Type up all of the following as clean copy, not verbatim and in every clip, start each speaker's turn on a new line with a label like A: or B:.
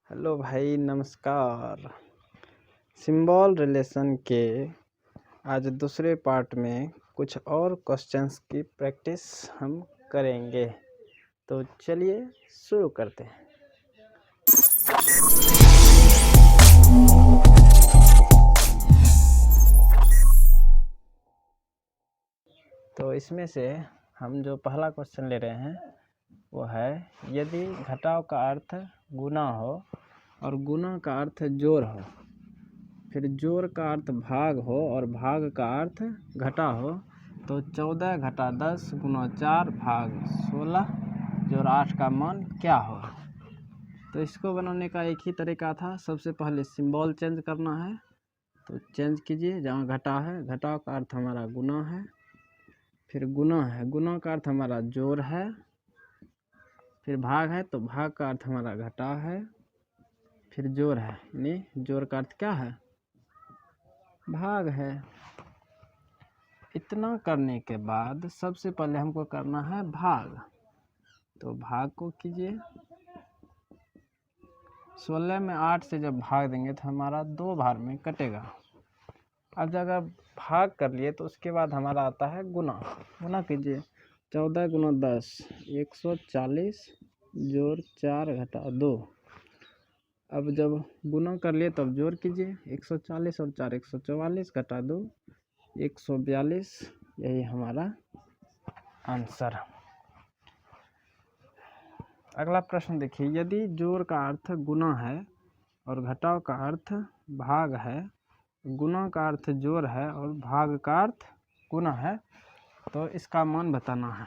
A: Hello भाई, नमस्कार। Symbol relation के आज दूसरे पार्ट में कुछ और क्वेश्चंस की प्रैक्टिस हम करेंगे। तो चलिए शुरू करते हैं। तो इसमें से हम जो पहला क्वेश्चन ले रहे हैं वो है, यदि घटाव का अर्थ गुना हो और गुना का अर्थ जोड़ हो, फिर जोड़ का अर्थ भाग हो और भाग का अर्थ घटा हो, तो 14 घटा 10 गुना 4 भाग 16 जोड़ 8 का मान क्या हो। तो इसको बनाने का एक ही तरीका था। सबसे पहले सिंबल चेंज करना है, तो चेंज कीजिए। जहाँ घटा है, घटाव का अर्थ हमारा गुना है, फिर गुना है, गुना का अर्थ हमारा जोड़ है, फिर भाग है तो भाग का अर्थ हमारा घटा है, फिर जोड़ है, यानी जोड़ का अर्थ क्या है, भाग है। इतना करने के बाद सबसे पहले हमको करना है भाग। तो भाग को कीजिए। 16 में 8 से जब भाग देंगे तो हमारा 2 बार में कटेगा। अब जब भाग कर लिए तो उसके बाद हमारा आता है गुना। गुना कीजिए। 14 गुना 10 140 जोड़ 4 घटा 2। अब जब गुना कर लिए तब जोड़ कीजिए। 140 और 4 144 घटा 2 142। यही हमारा आंसर। अगला प्रश्न देखिए, यदि जोड़ का अर्थ गुना है और घटाव का अर्थ भाग है, गुना का अर्थ जोड़ है और भाग का अर्थ गुना है, तो इसका मान बताना है।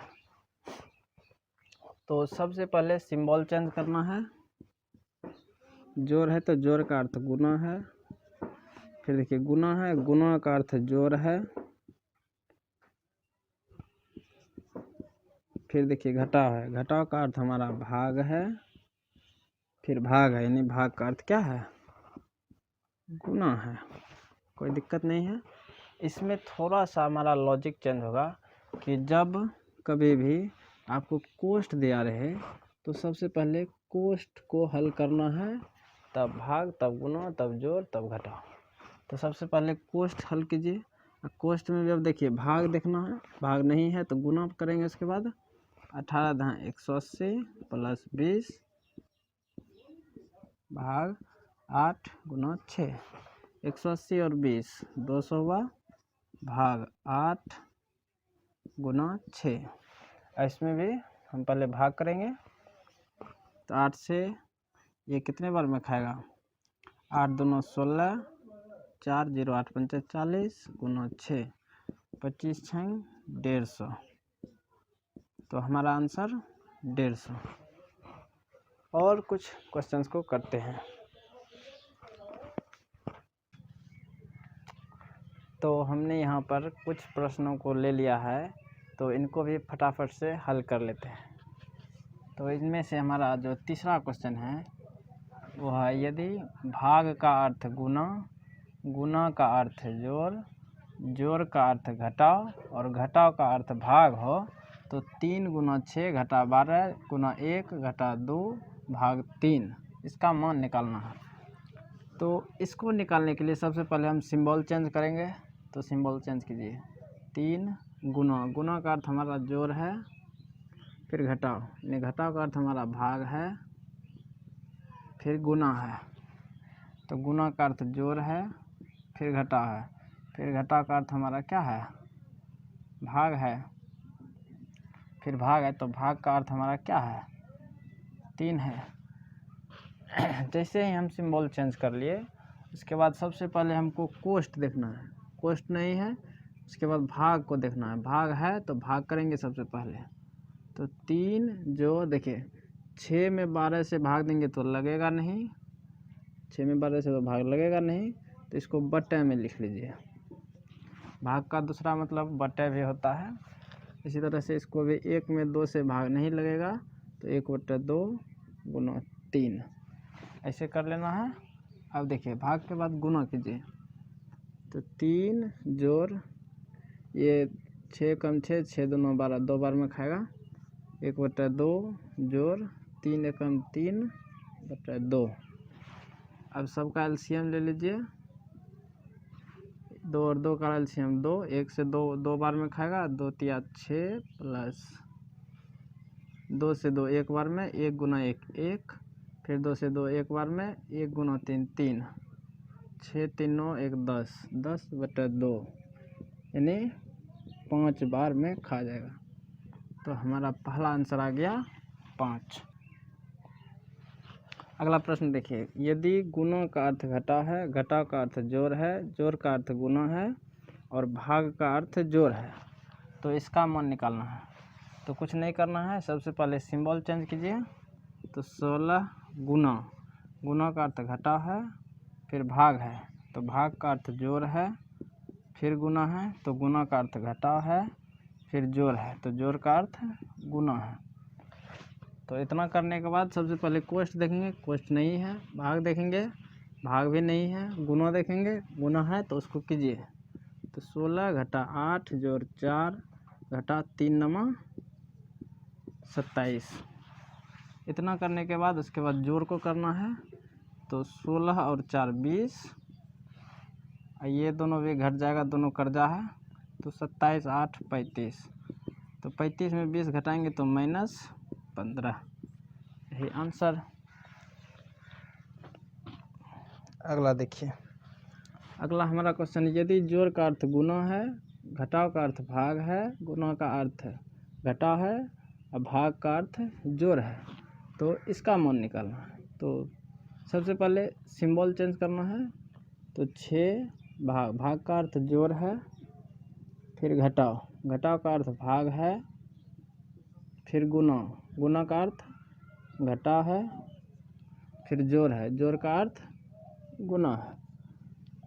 A: तो सबसे पहले सिंबल चेंज करना है। जोड़ है तो जोड़ का अर्थ गुना है, फिर देखिए गुना है, गुना का अर्थ जोड़ है, फिर देखिए घटाव है, घटाव का अर्थ हमारा भाग है, फिर भाग है, यानी भाग का अर्थ क्या है, गुना है। कोई दिक्कत नहीं है। इसमें थोड़ा सा हमारा लॉजिक चेंज होगा कि जब कभी भी आपको कोष्ठ दिया रहे तो सबसे पहले कोष्ठ को हल करना है, तब भाग, तब गुना, तब जोड़, तब घटाव। तो सबसे पहले कोष्ठ हल कीजिए। कोष्ठ में जब देखिए भाग देखना है, भाग नहीं है तो गुना करेंगे। उसके बाद 18 दहाँ 180 प्लस 20 भाग 8 गुना 6। 180 और 20 200 हुआ, भाग 8 गुना 6। इसमें भी हम पहले भाग करेंगे। तो 8 से ये कितने बार में खाएगा, 8 दूना 16, 4 0 8 पंचे 40 गुना 6 25 6 150। तो हमारा आंसर 150। और कुछ क्वेश्चंस को करते हैं। तो हमने यहाँ पर कुछ प्रश्नों को ले लिया है, तो इनको भी फटाफट से हल कर लेते हैं। तो इनमें से हमारा जो तीसरा क्वेश्चन है वो है, यदि भाग का अर्थ गुना, गुना का अर्थ जोड़, जोड़ का अर्थ घटाव और घटाव का अर्थ भाग हो, तो 3 गुना 6 घटा 12 गुना 1 घटा 2 भाग 3, इसका मान निकालना है। तो इसको निकालने के लिए सबसे पहले हम सिंबल चेंज करेंगे। तो सिंबल चेंज कीजिए। 3 गुना, गुना का अर्थ हमारा जोड़ है, फिर घटाव, यानी घटाव का अर्थ हमारा भाग है, फिर गुना है, तो गुना का अर्थ जोड़ है, फिर घटाव है, फिर घटाव का अर्थ हमारा क्या है, भाग है, फिर भाग है, तो भाग का अर्थ हमारा क्या है, 3 है। जैसे ही हम सिंबल चेंज कर लिए, उसके बाद सबसे पहले हमको कोष्ठ देखना है। कोष्ठ नहीं है, उसके बाद भाग को देखना है। भाग है तो भाग करेंगे सबसे पहले। तो 3 जो देखिए 6 में 12 से भाग देंगे तो लगेगा नहीं, 6 में 12 से तो भाग लगेगा नहीं, तो इसको बट्टे में लिख लीजिए। भाग का दूसरा मतलब बट्टे भी होता है। इसी तरह से इसको भी 1 में 2 से भाग नहीं लगेगा, तो 1/2 गुना 3 ऐसे कर लेना है। अब देखिए भाग के बाद गुना कीजिए। तो 3 जोड़ ये 6 कम 6 6 दूना 12, 2 बार में खाएगा। 1/2 जोड़ 3 एकम 3/2 अब सबका एलसीएम ले लीजिए। 2 और 2 का एलसीएम 2, 1 से 2 2 बार में खाएगा, 2 तिया 6 प्लस 2 से 2 एक बार में, 1 गुना 1 1, फिर 2 से 2 एक बार में, 1 गुना 3 3, 6 3 9 1 10, 10/2 यानी 5 बार में खा जाएगा। तो हमारा पहला आंसर आ गया 5। अगला प्रश्न देखिए, यदि गुणा का अर्थ घटा है, घटाव का अर्थ जोड़ है, जोड़ का अर्थ गुणा है और भाग का अर्थ जोड़ है, तो इसका मान निकालना है। तो कुछ नहीं करना है, सबसे पहले सिंबल चेंज कीजिए। तो 16 गुना, गुना का अर्थ घटाव है, फिर भाग है तो भाग का अर्थ जोड़ है, फिर गुना है तो गुना का अर्थ घटाव है, फिर जोड़ है तो जोड़ का अर्थ गुना है। तो इतना करने के बाद सबसे पहले कोष्ठ देखेंगे, कोष्ठ नहीं है, भाग देखेंगे, भाग भी नहीं है, गुना देखेंगे, गुना है तो उसको कीजिए। तो 16 घटा 8 जोड़ 4 घटा 3 नमा 27। इतना करने के बाद उसके बाद जोड़ को करना है। तो 16 और 4 20, ये दोनों भी घट जाएगा, दोनों कर्जा है। तो 27 8 35, तो 35 में 20 घटाएंगे तो -15, यही आंसर। अगला देखिए, अगला हमारा क्वेश्चन, यदि जोड़ का अर्थ गुना है, घटाव का अर्थ भाग है, गुना का अर्थ घटाव है और भाग का अर्थ जोड़ है, तो इसका मान निकालना है। तो सबसे पहले सिंबल चेंज करना है। तो 6 भाग का अर्थ जोड़ है, फिर घटाव, घटाव का अर्थ भाग है, फिर गुना का अर्थ घटाव है, फिर जोड़ है, जोड़ का अर्थ गुना है।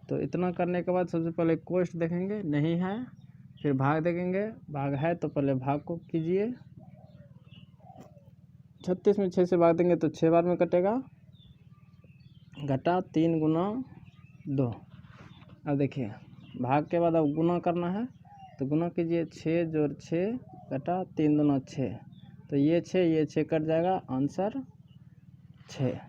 A: तो इतना करने के बाद सबसे पहले कोष्ठ देखेंगे, नहीं है, फिर भाग देखेंगे, भाग है तो पहले भाग को कीजिए। 36 में 6 से भाग देंगे तो 6 बार में कटेगा, घटा 3 गुना 2। अब देखिए भाग के बाद अब गुना करना है, तो गुना कीजिए, 6 जोड़ 6 घटा 3 दूना 6, तो ये 6 कट जाएगा, आंसर 6।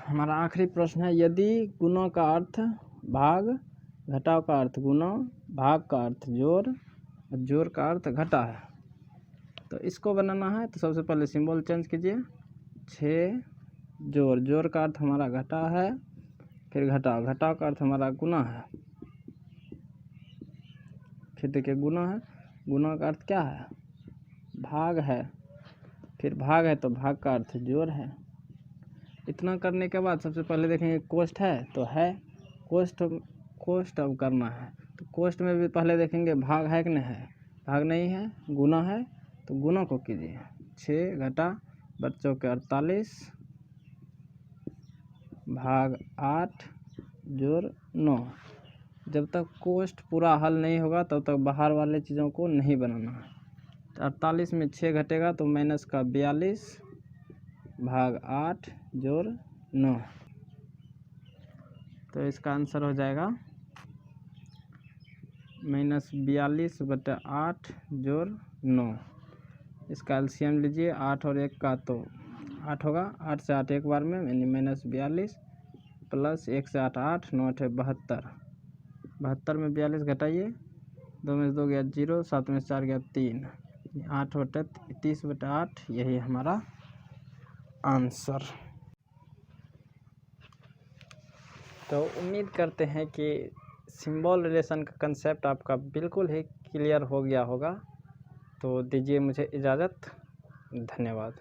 A: हमारा आखिरी प्रश्न है, यदि गुना का अर्थ भाग, घटाव का अर्थ गुना, भाग का अर्थ जोड़ और जोड़ का अर्थ घटा है, तो इसको बनाना है। तो सबसे पहले सिंबल चेंज कीजिए। 6 जोड़ का अर्थ हमारा घटा है, फिर घटाव का अर्थ हमारा गुना है, फिर देखिए गुना है, गुना का अर्थ क्या है, भाग है, फिर भाग है तो भाग का अर्थ जोड़ है। इतना करने के बाद सबसे पहले देखेंगे कोष्ठ है, तो है, कोष्ठ अब करना है। तो कोष्ठ में भी पहले देखेंगे भाग है कि नहीं है, भाग नहीं है, गुना है तो गुना को कीजिए। 6 घटा बच्चों के 48 भाग 8 जोड़ 9। जब तक कोष्ठ पूरा हल नहीं होगा तब तक बाहर वाले चीज़ों को नहीं बनाना है। तो 48 में 6 घटेगा तो माइनस का 42 भाग 8 जोड़ 9, तो इसका आंसर हो जाएगा -42/8 जोड़ 9। इसका एलसीएम लीजिए, 8 और 1 का तो 8 होगा, 8 से 8 एक बार में यानी -42 प्लस 1 से 8 8, 9 8 72, 72 में 42 घटाइए, 2 में से 2 गया 0, 7 में से 4 गया 3, 8/30/8, यही हमारा आंसर। तो उम्मीद करते हैं कि सिंबल रिलेशन का कंसेप्ट आपका बिल्कुल ही क्लियर हो गया होगा। तो दीजिए मुझे इजाज़त, धन्यवाद।